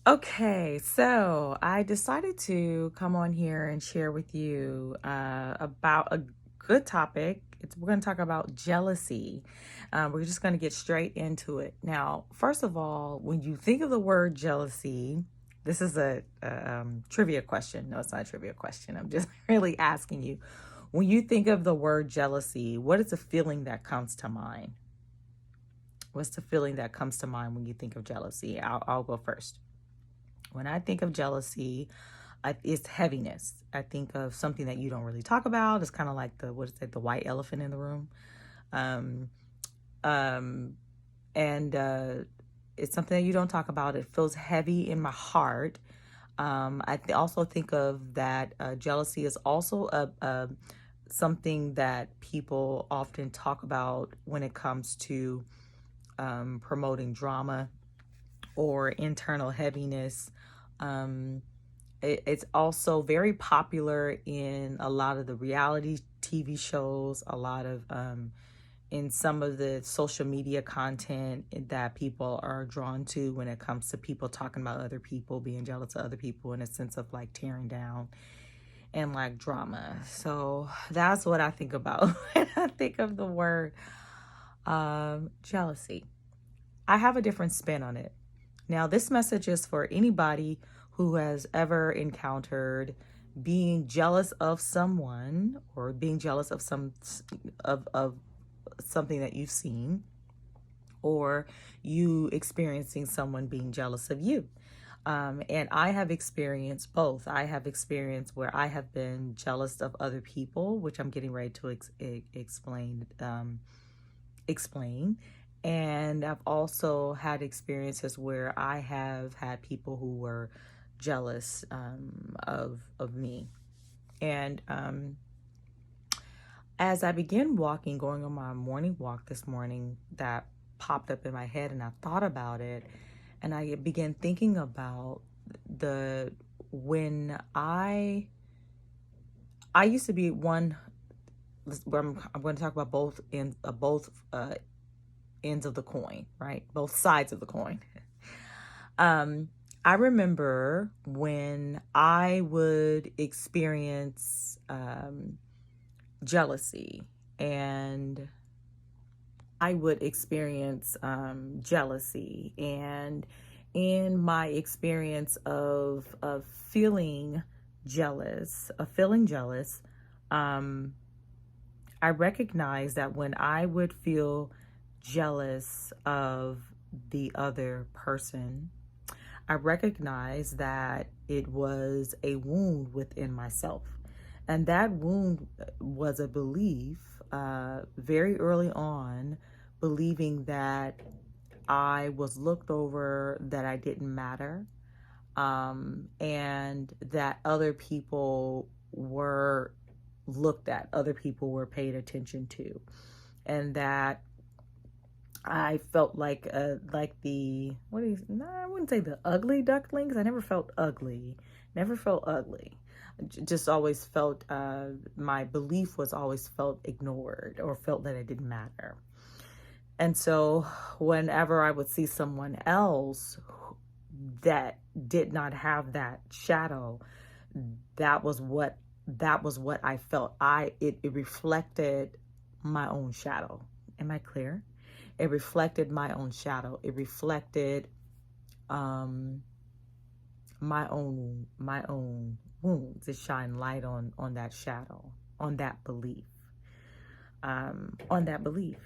Okay, so I decided to come on here and share with you about a good topic. We're going to talk about jealousy. We're just going to get straight into it. Now, first of all, when you think of the word jealousy, this is a trivia question. No, it's not a trivia question. I'm just really asking you. When you think of the word jealousy, what is the feeling that comes to mind? What's the feeling that comes to mind when you think of jealousy? I'll go first. When I think of jealousy, it's heaviness. I think of something that you don't really talk about. It's kind of like what is it, the white elephant in the room. Um, um, and It's something that you don't talk about. It feels heavy in my heart. Also think of that jealousy is also something that people often talk about when it comes to promoting drama or internal heaviness. It's also very popular in a lot of the reality TV shows, a lot of in some of the social media content that people are drawn to when it comes to people talking about other people, being jealous of other people in a sense of like tearing down and like drama. So that's what I think about when I think of the word jealousy. I have a different spin on it. Now, this message is for anybody who has ever encountered being jealous of someone or being jealous of of something that you've seen, or you experiencing someone being jealous of you. And I have experienced both. I have experienced where I have been jealous of other people, which I'm getting ready to explain. And I've also had experiences where I have had people who were jealous of me. And As I began walking, going on my morning walk this morning, that popped up in my head, and I thought about it, and I began thinking about the when I used to be one. I'm going to talk about both ends of the coin, right? Both sides of the coin. Um, I remember when I would experience jealousy, and I would experience jealousy, and in my experience of feeling jealous, um, I recognize that when I would feel jealous of the other person, I recognize that it was a wound within myself. And that wound was a belief very early on, believing that I was looked over, that I didn't matter, and that other people were looked at, other people were paid attention to, and that I felt like the what is no, I wouldn't say the ugly ducklings. I never felt ugly. Never felt ugly. Just always felt my belief was always felt ignored or felt that it didn't matter. And so whenever I would see someone else that did not have that shadow, that was what I felt. It reflected my own shadow. Am I clear? It reflected my own shadow. It reflected um, my own wounds. It shined light on that shadow, on that belief, on that belief.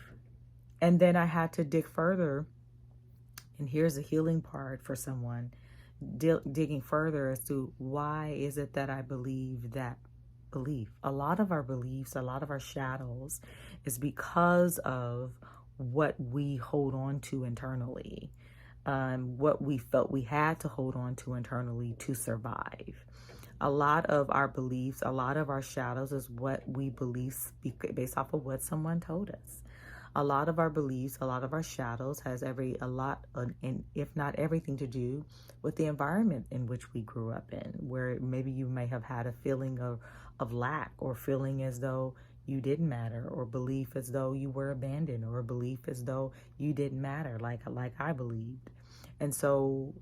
And then I had to dig further. And here's the healing part for someone digging further as to why is it that I believe that belief. A lot of our beliefs, a lot of our shadows is because of what we hold on to internally, what we felt we had to hold on to internally to survive. A lot of our beliefs, a lot of our shadows is what we believe based off of what someone told us. A lot of our beliefs, a lot of our shadows has a lot, and if not everything, to do with the environment in which we grew up in, where maybe you may have had a feeling of lack, or feeling as though you didn't matter, or belief as though you were abandoned, or a belief as though you didn't matter, like I believed. And so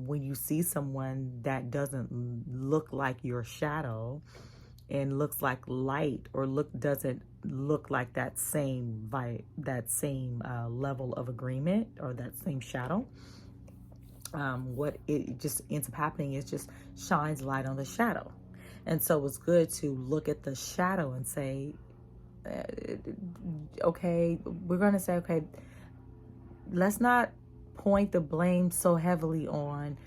when you see someone that doesn't look like your shadow and looks like light, or doesn't look like that same level of agreement, or that same shadow, what it just ends up happening is just shines light on the shadow. And so it's good to look at the shadow and say, okay, we're going to say, okay, let's not point the blame so heavily on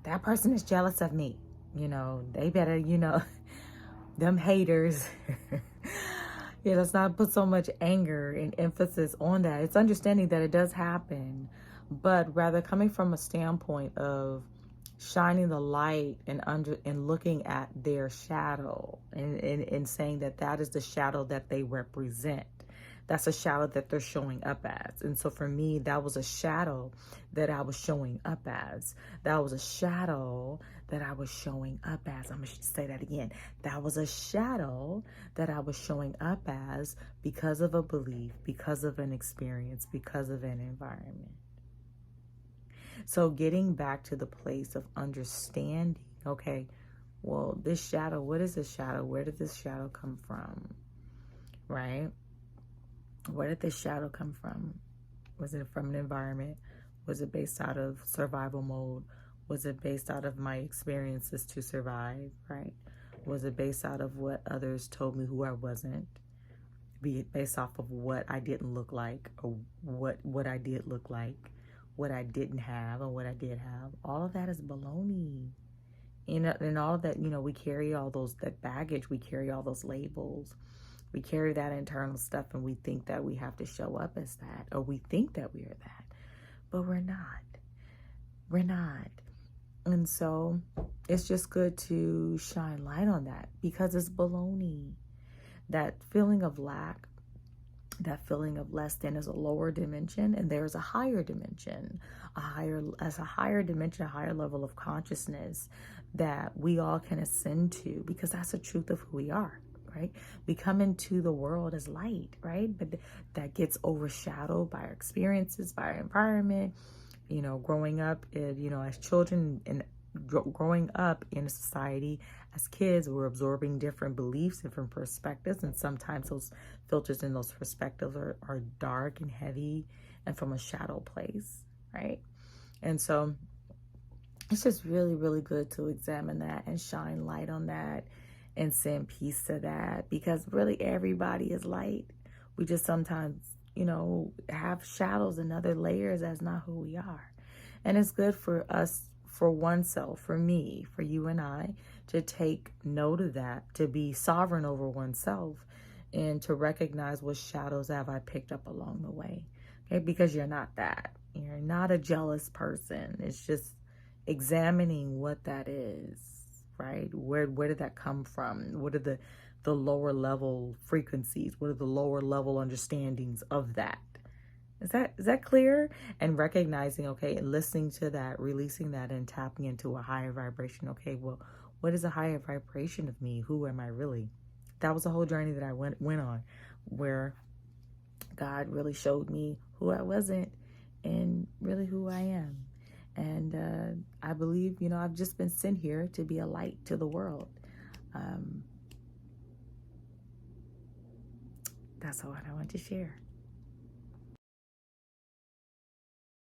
that person is jealous of me. They better, them haters. Yeah, let's not put so much anger and emphasis on that. It's understanding that it does happen, but rather coming from a standpoint of shining the light and looking at their shadow, and saying that that is the shadow that they represent. That's a shadow that they're showing up as. And so for me, that was a shadow that I was showing up as. That was a shadow that I was showing up as. I'm going to say that again. That was a shadow that I was showing up as because of a belief, because of an experience, because of an environment. So getting back to the place of understanding, okay, well, this shadow, what is this shadow? Where did this shadow come from? Right? Where did this shadow come from? Was it from an environment? Was it based out of survival mode? Was it based out of my experiences to survive, right? Was it based out of what others told me who I wasn't? Be it based off of what I didn't look like, or what I did look like, what I didn't have, or what I did have. All of that is baloney. And all of that, we carry all that baggage. We carry all those labels. We carry that internal stuff, and we think that we have to show up as that, or we think that we are that, but we're not. We're not. And so it's just good to shine light on that, because it's baloney. That feeling of lack, that feeling of less than, is a lower dimension, and there's a higher dimension, a higher level of consciousness that we all can ascend to, because that's the truth of who we are. Right? We come into the world as light, right? But that gets overshadowed by our experiences, by our environment, growing up, as children, and growing up in a society as kids, we're absorbing different beliefs, different perspectives, and sometimes those filters and those perspectives are dark and heavy and from a shadow place, right? And so it's just really, really good to examine that and shine light on that and send peace to that, because really everybody is light. We just sometimes, have shadows and other layers. That's not who we are. And it's good for us, for oneself, for me, for you and I, to take note of that, to be sovereign over oneself, and to recognize what shadows have I picked up along the way. Okay, because you're not that. You're not a jealous person. It's just examining what that is. Right? Where did that come from? What are the lower level frequencies? What are the lower level understandings of that? Is that clear? And recognizing, okay, and listening to that, releasing that, and tapping into a higher vibration. Okay, well, what is a higher vibration of me? Who am I really? That was a whole journey that I went on, where God really showed me who I wasn't and really who I am. And I believe, I've just been sent here to be a light to the world. That's all I want to share.